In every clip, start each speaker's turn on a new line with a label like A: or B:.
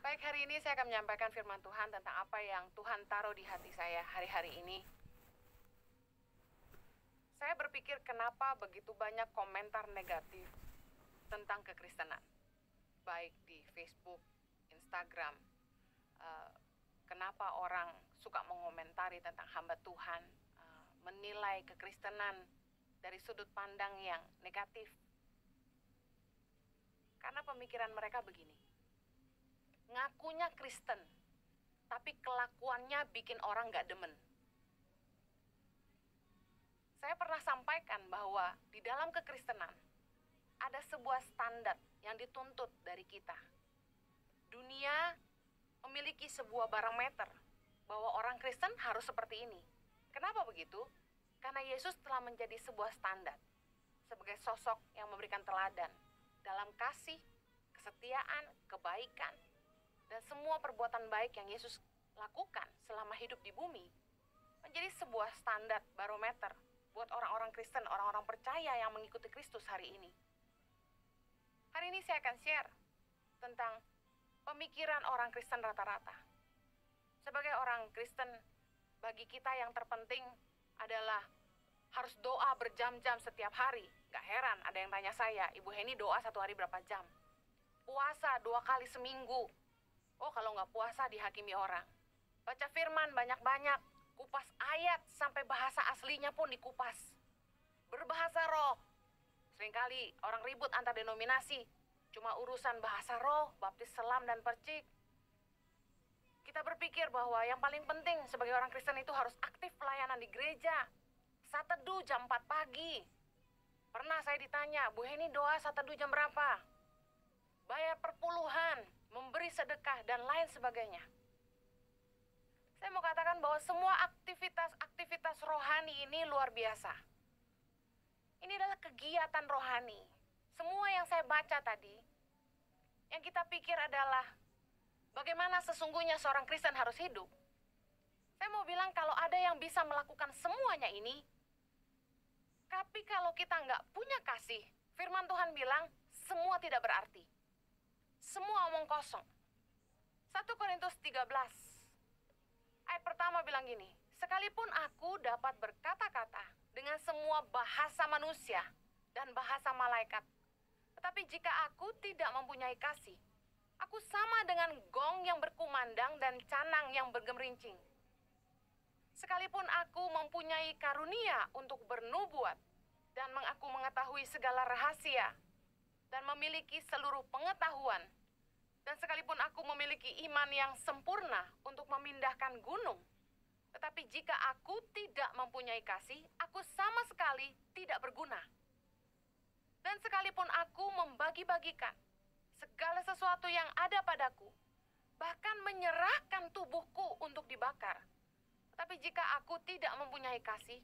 A: Baik, hari ini saya akan menyampaikan firman Tuhan tentang apa yang Tuhan taruh di hati saya hari-hari ini. Saya berpikir kenapa begitu banyak komentar negatif tentang kekristenan. Baik di Facebook, Instagram, kenapa orang suka mengomentari tentang hamba Tuhan, menilai kekristenan dari sudut pandang yang negatif. Karena pemikiran mereka begini. Ngakunya Kristen, tapi kelakuannya bikin orang gak demen. Saya pernah sampaikan bahwa di dalam kekristenan ada sebuah standar yang dituntut dari kita. Dunia memiliki sebuah barometer bahwa orang Kristen harus seperti ini. Kenapa begitu? Karena Yesus telah menjadi sebuah standar sebagai sosok yang memberikan teladan dalam kasih, kesetiaan, kebaikan, dan semua perbuatan baik yang Yesus lakukan selama hidup di bumi menjadi sebuah standar barometer buat orang-orang Kristen, orang-orang percaya yang mengikuti Kristus hari ini. Hari ini saya akan share tentang pemikiran orang Kristen rata-rata. Sebagai orang Kristen, bagi kita yang terpenting adalah harus doa berjam-jam setiap hari. Gak heran ada yang tanya saya, Ibu Heni doa 1 hari berapa jam? Puasa 2 kali seminggu. Oh, kalau nggak puasa dihakimi orang. Baca firman banyak-banyak, kupas ayat sampai bahasa aslinya pun dikupas. Berbahasa roh. Seringkali orang ribut antar denominasi, cuma urusan bahasa roh, baptis selam dan percik. Kita berpikir bahwa yang paling penting sebagai orang Kristen itu harus aktif pelayanan di gereja. Saat teduh jam 4 pagi. Pernah saya ditanya, Bu Heni doa saat teduh jam berapa? Bayar perpuluhan, memberi sedekah, dan lain sebagainya. Saya mau katakan bahwa semua aktivitas rohani ini luar biasa. Ini adalah kegiatan rohani. Semua yang saya baca tadi, yang kita pikir adalah bagaimana sesungguhnya seorang Kristen harus hidup. Saya mau bilang kalau ada yang bisa melakukan semuanya ini, tapi kalau kita nggak punya kasih, firman Tuhan bilang semua tidak berarti. Semua omong kosong. 1 Korintus 13 ayat pertama bilang gini, sekalipun aku dapat berkata-kata dengan semua bahasa manusia dan bahasa malaikat, tetapi jika aku tidak mempunyai kasih, aku sama dengan gong yang berkumandang dan canang yang bergemerincing. Sekalipun aku mempunyai karunia untuk bernubuat dan aku mengetahui segala rahasia dan memiliki seluruh pengetahuan, dan sekalipun aku memiliki iman yang sempurna untuk memindahkan gunung, tetapi jika aku tidak mempunyai kasih, aku sama sekali tidak berguna. Dan sekalipun aku membagi-bagikan segala sesuatu yang ada padaku, bahkan menyerahkan tubuhku untuk dibakar, tetapi jika aku tidak mempunyai kasih,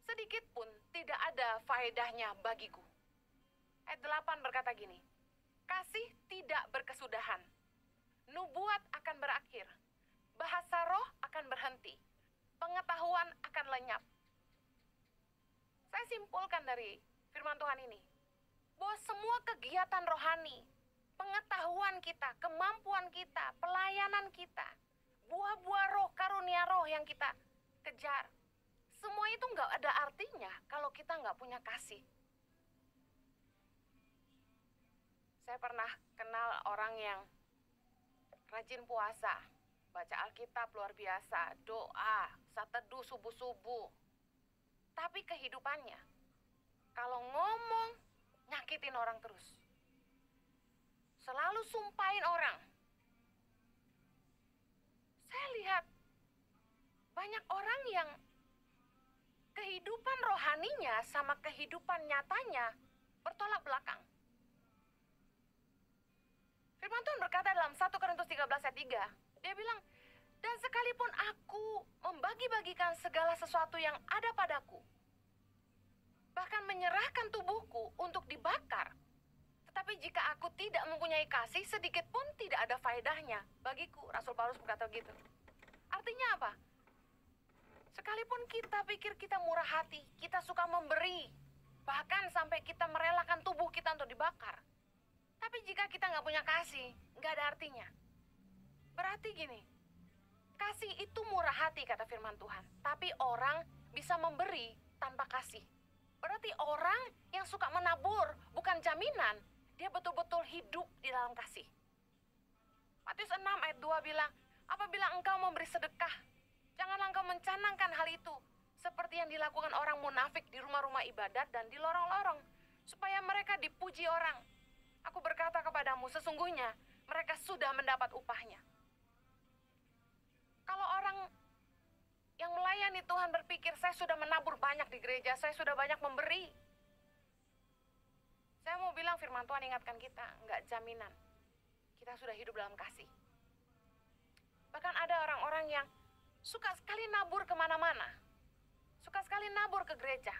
A: sedikit pun tidak ada faedahnya bagiku. Ayat 8 berkata gini, kasih tidak berkesudahan, nubuat akan berakhir, bahasa roh akan berhenti, pengetahuan akan lenyap. Saya simpulkan dari firman Tuhan ini, bahwa semua kegiatan rohani, pengetahuan kita, kemampuan kita, pelayanan kita, buah-buah roh, karunia roh yang kita kejar, semua itu nggak ada artinya kalau kita nggak punya kasih. Saya pernah kenal orang yang rajin puasa, baca Alkitab luar biasa, doa, saat teduh subuh-subuh. Tapi kehidupannya, kalau ngomong, nyakitin orang terus. Selalu sumpahin orang. Saya lihat banyak orang yang kehidupan rohaninya sama kehidupan nyatanya bertolak belakang. Firman Tuhan berkata dalam 1 Korintus 13 ayat 3, dia bilang, dan sekalipun aku membagi-bagikan segala sesuatu yang ada padaku, bahkan menyerahkan tubuhku untuk dibakar, tetapi jika aku tidak mempunyai kasih, sedikit pun tidak ada faedahnya bagiku. Rasul Paulus berkata begitu. Artinya apa? Sekalipun kita pikir kita murah hati, kita suka memberi, bahkan sampai kita merelakan tubuh kita untuk dibakar, tapi jika kita nggak punya kasih, nggak ada artinya. Berarti gini, kasih itu murah hati kata firman Tuhan. Tapi orang bisa memberi tanpa kasih. Berarti orang yang suka menabur bukan jaminan dia betul-betul hidup di dalam kasih. Matius 6 ayat 2 bilang, apabila engkau memberi sedekah, janganlah engkau mencanangkan hal itu seperti yang dilakukan orang munafik di rumah-rumah ibadat dan di lorong-lorong, supaya mereka dipuji orang. Aku berkata kepadamu, sesungguhnya mereka sudah mendapat upahnya. Kalau orang yang melayani Tuhan berpikir, saya sudah menabur banyak di gereja, saya sudah banyak memberi. Saya mau bilang firman Tuhan ingatkan kita, enggak jaminan. Kita sudah hidup dalam kasih. Bahkan ada orang-orang yang suka sekali nabur kemana-mana. Suka sekali nabur ke gereja.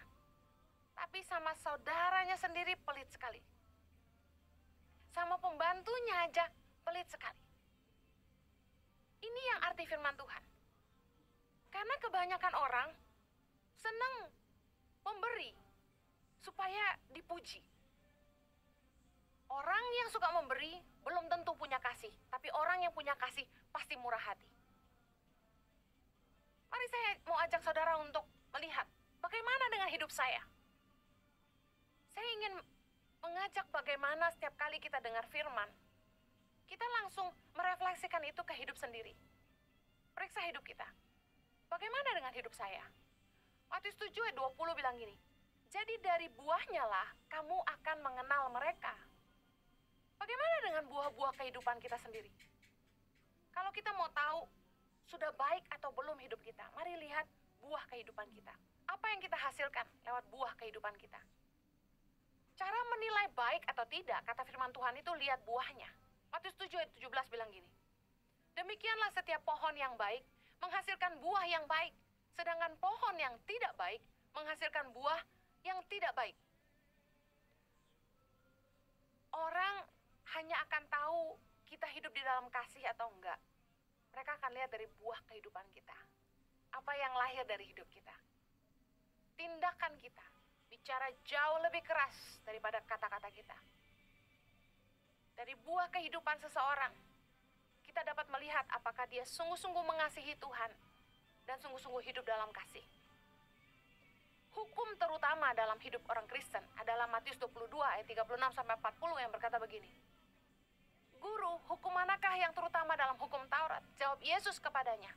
A: Tapi sama saudaranya sendiri pelit sekali. Sama pembantunya aja pelit sekali. Ini yang arti firman Tuhan. Karena kebanyakan orang senang memberi supaya dipuji. Orang yang suka memberi belum tentu punya kasih, tapi orang yang punya kasih pasti murah hati. Mari saya mau ajak saudara untuk melihat bagaimana dengan hidup saya. Saya ingin mengajak bagaimana setiap kali kita dengar firman, kita langsung merefleksikan itu ke hidup sendiri. Periksa hidup kita. Bagaimana dengan hidup saya? Matius 7 ayat 20 bilang gini, jadi dari buahnya lah kamu akan mengenal mereka. Bagaimana dengan buah-buah kehidupan kita sendiri? Kalau kita mau tahu sudah baik atau belum hidup kita, mari lihat buah kehidupan kita. Apa yang kita hasilkan lewat buah kehidupan kita? Cara menilai baik atau tidak, kata firman Tuhan itu lihat buahnya. Matius 7 ayat 17 bilang gini, demikianlah setiap pohon yang baik menghasilkan buah yang baik, sedangkan pohon yang tidak baik menghasilkan buah yang tidak baik. Orang hanya akan tahu kita hidup di dalam kasih atau enggak. Mereka akan lihat dari buah kehidupan kita. Apa yang lahir dari hidup kita. Tindakan kita bicara jauh lebih keras daripada kata-kata kita. Dari buah kehidupan seseorang, kita dapat melihat apakah dia sungguh-sungguh mengasihi Tuhan dan sungguh-sungguh hidup dalam kasih. Hukum terutama dalam hidup orang Kristen adalah Matius 22 ayat 36-40 yang berkata begini. Guru, hukum manakah yang terutama dalam hukum Taurat? Jawab Yesus kepadanya.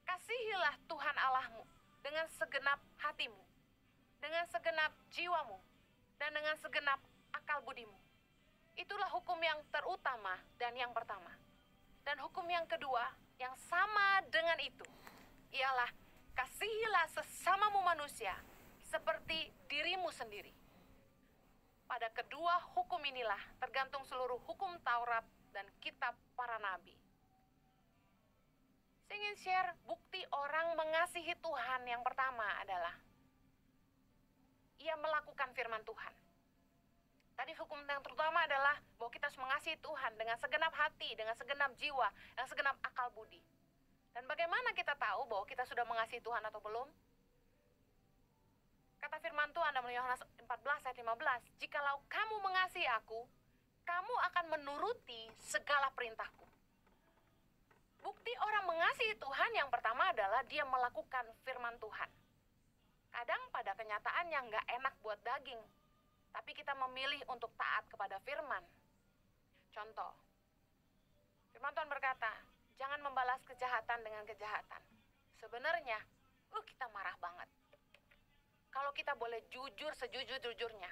A: Kasihilah Tuhan Allahmu dengan segenap hatimu, dengan segenap jiwamu, dan dengan segenap akal budimu. Itulah hukum yang terutama dan yang pertama. Dan hukum yang kedua yang sama dengan itu ialah kasihilah sesamamu manusia seperti dirimu sendiri. Pada kedua hukum inilah tergantung seluruh hukum Taurat dan kitab para nabi. Saya ingin share bukti orang mengasihi Tuhan yang pertama adalah ia melakukan firman Tuhan. Tadi hukum yang terutama adalah bahwa kita harus mengasihi Tuhan dengan segenap hati, dengan segenap jiwa, dengan segenap akal budi. Dan bagaimana kita tahu bahwa kita sudah mengasihi Tuhan atau belum? Kata firman Tuhan dalam Yohanes 14 ayat 15, jikalau kamu mengasihi aku, kamu akan menuruti segala perintahku. Bukti orang mengasihi Tuhan yang pertama adalah dia melakukan firman Tuhan. Kadang pada kenyataannya nggak enak buat daging, tapi kita memilih untuk taat kepada firman. Contoh, firman Tuhan berkata, jangan membalas kejahatan dengan kejahatan. Sebenarnya, kita marah banget. Kalau kita boleh jujur sejujur-jujurnya,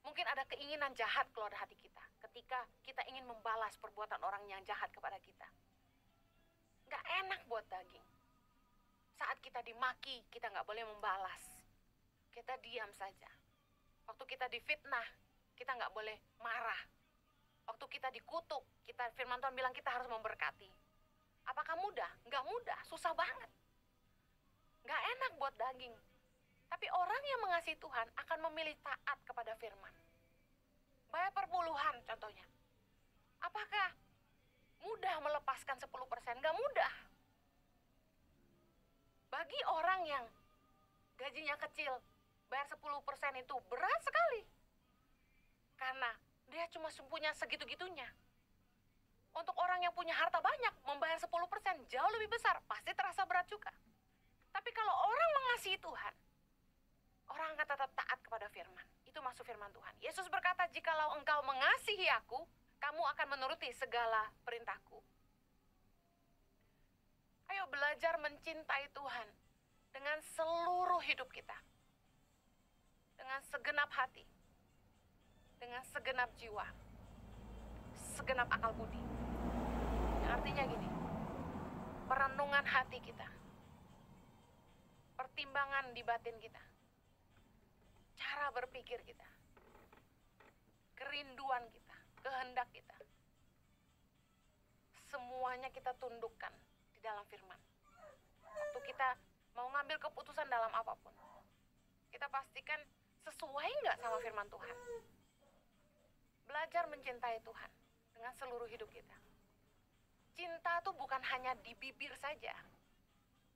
A: mungkin ada keinginan jahat keluar dari hati kita ketika kita ingin membalas perbuatan orang yang jahat kepada kita. Nggak enak buat daging. Saat kita dimaki, kita nggak boleh membalas. Kita diam saja. Waktu kita difitnah, kita nggak boleh marah. Waktu kita dikutuk, firman Tuhan bilang kita harus memberkati. Apakah mudah? Nggak mudah, susah banget. Nggak enak buat daging. Tapi orang yang mengasihi Tuhan akan memilih taat kepada firman. Bayar perpuluhan contohnya. Apakah mudah melepaskan 10%? Nggak mudah. Bagi orang yang gajinya kecil, bayar 10% itu berat sekali. Karena dia cuma punya segitu-gitunya. Untuk orang yang yang punya harta banyak membayar 10% jauh lebih besar, pasti terasa berat juga. Tapi kalau orang mengasihi Tuhan, orang akan tetap taat kepada firman. Itu masuk firman Tuhan. Yesus berkata, jikalau engkau mengasihi aku, kamu akan menuruti segala perintahku. Ayo belajar mencintai Tuhan dengan seluruh hidup kita. Dengan segenap hati. Dengan segenap jiwa. Segenap akal budi. Yang artinya gini, perenungan hati kita. Pertimbangan di batin kita. Cara berpikir kita. Kerinduan kita. Kehendak kita. Semuanya kita tundukkan di dalam firman. Waktu kita mau ngambil keputusan dalam apapun, kita pastikan sesuai nggak sama firman Tuhan. Belajar mencintai Tuhan dengan seluruh hidup kita. Cinta tuh bukan hanya di bibir saja.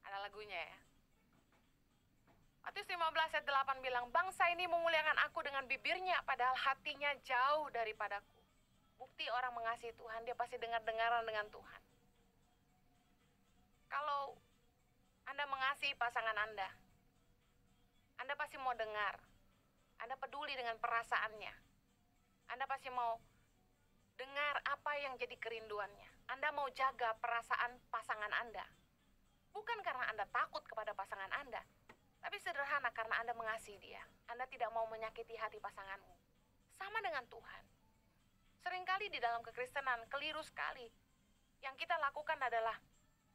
A: Ada lagunya ya. Matius 15 ayat 8 bilang, bangsa ini memuliakan aku dengan bibirnya, padahal hatinya jauh daripadaku. Bukti orang mengasihi Tuhan, dia pasti dengar-dengaran dengan Tuhan. Kalau Anda mengasihi pasangan Anda pasti mau dengar. Anda peduli dengan perasaannya. Anda pasti mau dengar apa yang jadi kerinduannya. Anda mau jaga perasaan pasangan Anda. Bukan karena Anda takut kepada pasangan Anda, tapi sederhana karena Anda mengasihi dia. Anda tidak mau menyakiti hati pasanganmu. Sama dengan Tuhan. Seringkali di dalam kekristenan keliru sekali. Yang kita lakukan adalah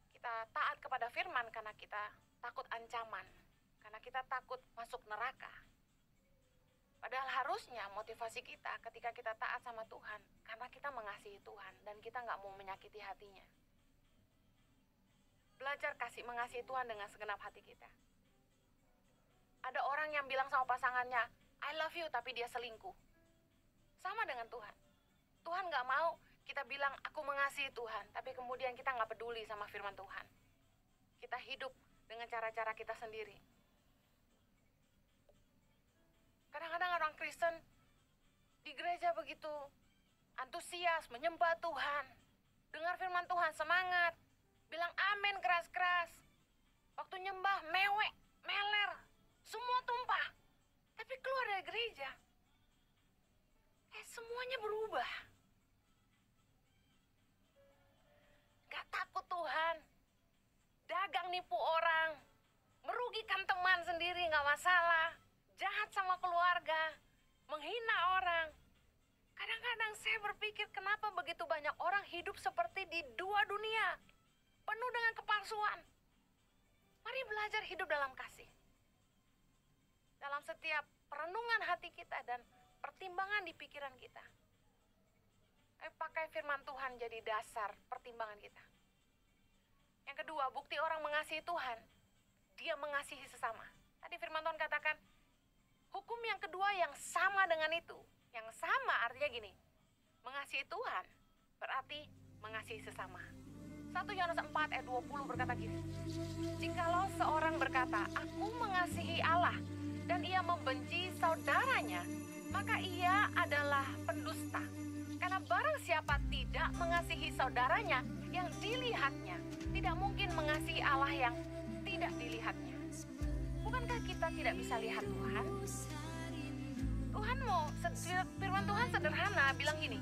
A: kita taat kepada firman karena kita takut ancaman. Karena kita takut masuk neraka. Padahal harusnya motivasi kita ketika kita taat sama Tuhan, karena kita mengasihi Tuhan dan kita nggak mau menyakiti hatinya. Belajar kasih mengasihi Tuhan dengan segenap hati kita. Ada orang yang bilang sama pasangannya, I love you, tapi dia selingkuh. Sama dengan Tuhan. Tuhan nggak mau kita bilang, aku mengasihi Tuhan, tapi kemudian kita nggak peduli sama firman Tuhan. Kita hidup dengan cara-cara kita sendiri. Kadang-kadang orang Kristen di gereja begitu antusias menyembah Tuhan, dengar firman Tuhan semangat, bilang amin keras-keras. Waktu nyembah mewek, meler, semua tumpah. Tapi keluar dari gereja, semuanya berubah. Gak takut Tuhan, dagang nipu orang, merugikan teman sendiri gak masalah. Jahat sama keluarga, menghina orang. Kadang-kadang saya berpikir kenapa begitu banyak orang hidup seperti di dua dunia. Penuh dengan kepalsuan. Mari belajar hidup dalam kasih. Dalam setiap perenungan hati kita dan pertimbangan di pikiran kita. Pakai firman Tuhan jadi dasar pertimbangan kita. Yang kedua, bukti orang mengasihi Tuhan. Dia mengasihi sesama. Tadi firman Tuhan katakan, hukum yang kedua yang sama dengan itu. Yang sama artinya gini, mengasihi Tuhan berarti mengasihi sesama. 1 Yohanes 4 ayat 20 berkata gini, jikalau seorang berkata, aku mengasihi Allah dan ia membenci saudaranya, maka ia adalah pendusta. Karena barang siapa tidak mengasihi saudaranya yang dilihatnya, tidak mungkin mengasihi Allah yang tidak dilihatnya. Bukankah kita tidak bisa lihat Tuhan? Tuhan firman Tuhan sederhana bilang gini,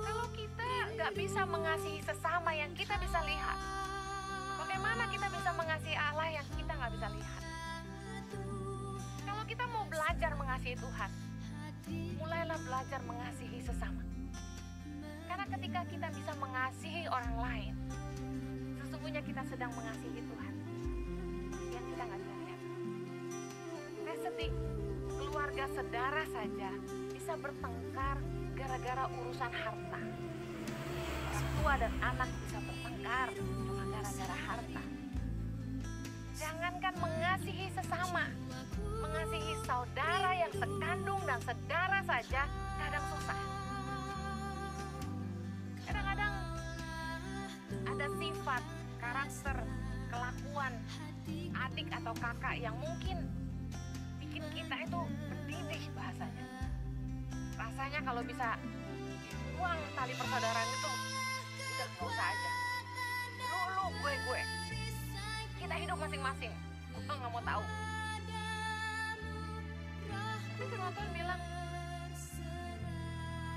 A: kalau kita gak bisa mengasihi sesama yang kita bisa lihat, bagaimana kita bisa mengasihi Allah yang kita gak bisa lihat? Kalau kita mau belajar mengasihi Tuhan, mulailah belajar mengasihi sesama. Karena ketika kita bisa mengasihi orang lain, sesungguhnya kita sedang mengasihi Tuhan yang kita gak bisa lihat. Saya sedih, keluarga saudara saja bisa bertengkar gara-gara urusan harta. Orang tua dan anak bisa bertengkar cuma gara-gara harta. Jangankan mengasihi sesama, mengasihi saudara yang sekandung dan saudara saja kadang susah. Kadang-kadang ada sifat, karakter, kelakuan adik atau kakak yang mungkin bikin kita itu mendidih bahasanya. Rasanya kalau bisa buang tali persaudaraan itu udah masing-masing. Gue nggak mau tahu. Tapi firman Tuhan bilang,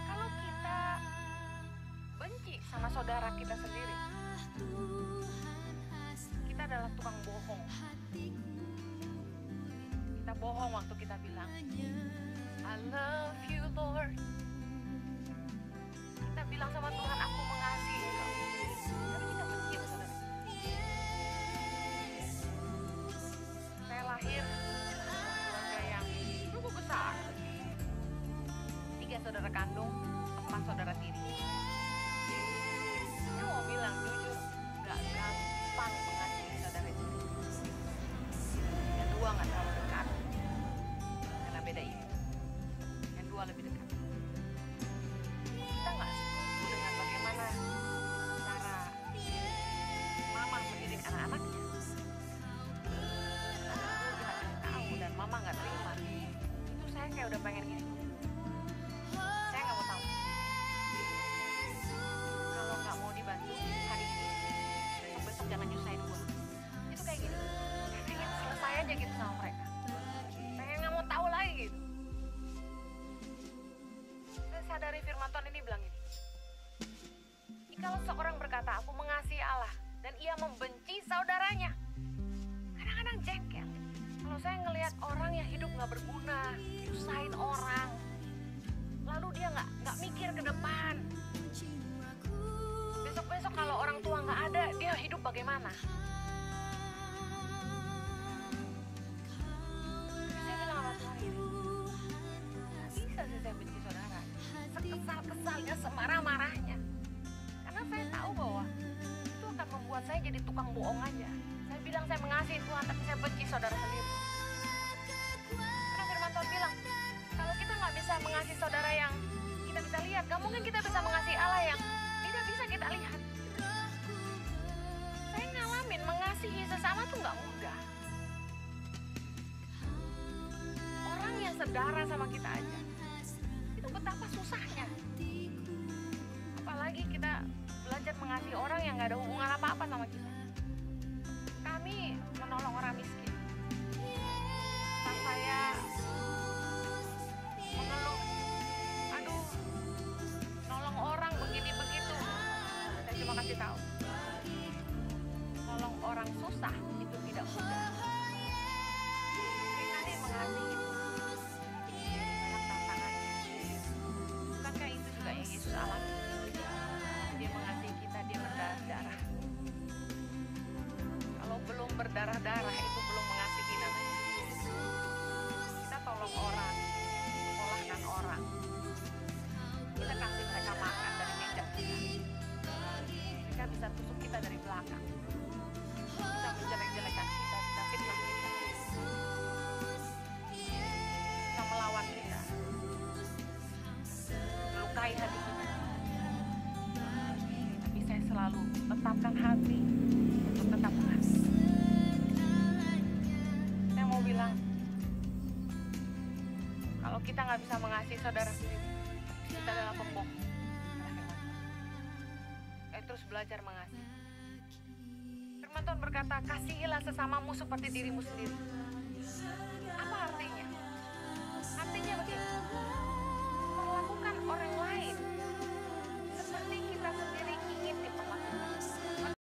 A: kalau kita benci sama saudara kita sendiri, kita adalah tukang bohong. Kita bohong waktu kita bilang, I love you Lord. Kita bilang sama Tuhan, aku mengasihi Engkau. Tapi kita benci sama saudara. Saya lahir keluarga yang cukup besar. 3 saudara kandung, 4 saudara tiri. Saya mau bilang jujur, gak gampang mengasihi saudara itu. Yang 2 gak terlalu dekat, karena beda ibu. Yang 2 lebih dekat. Kita gak setuju dengan bagaimana cara mama mendidik anak-anaknya. Kita kasih tahu dan mama gak terima. Itu saya kayak udah pengen gini. Saya gak mau tahu. Kalau gak mau dibantu hari ini, besok-besok jangan nyusahin gua. Itu kayak gitu. Saya pengen selesai aja gitu sama mereka. Pengen gak mau tahu lagi gitu. Saya sadari firman Tuhan ini bilang gini. Jikalau seorang berkata, aku mengasihi Allah, dan ia membenci saudaranya. Kadang-kadang jengkel. Kalau saya ngelihat orang yang hidup gak berguna, nyusahin orang, lalu dia nggak mikir ke depan. Besok-besok kalau orang tua nggak ada, dia hidup bagaimana? Saya bilang sama Tuhan ini, nggak bisa sih saya benci saudara. Sekesal-kesalnya, semarah-marahnya. Karena saya tahu bahwa itu akan membuat saya jadi tukang bohong aja. Saya bilang saya mengasihi Tuhan, tapi saya benci saudara sendiri. Karena firman Tuhan bilang, kalau kita nggak bisa mengasihi saudara yang kita bisa lihat, gak mungkin kita bisa mengasihi Allah yang tidak bisa kita lihat. Saya ngalamin mengasihi sesama tuh gak mudah. Orang yang sedara sama kita aja, itu betapa susahnya. Apalagi kita belajar mengasihi orang yang gak ada hubungan apa-apa sama kita. Kami menolong orang miskin. Saat saya mengeluh, aduh, nolong orang begini-begitu, saya cuma kasih tahu, nolong orang susah itu tidak mudah. Seringkali mengasihi banyak tantangannya. Bukankah itu juga yang Yesus alami? Dia mengasihi kita, dia berdarah-darah. Kalau belum berdarah-darah itu belum mengasihi namanya. Kita tolong orang, sekolahkan orang, kita kasih mereka makan dari meja kita. Mereka bisa tusuk kita dari belakang, bisa menjelek-jelekan kita, bisa fitnah kita, bisa melawan kita, melukai hati kita. Tapi saya selalu tetapkan hati untuk tetap mengasihi. Saya mau bilang, kalau kita nggak bisa mengasihi saudara sendiri, kita adalah pembohong. Terus belajar mengasihi. Firman Tuhan berkata, kasihilah sesamamu seperti dirimu sendiri.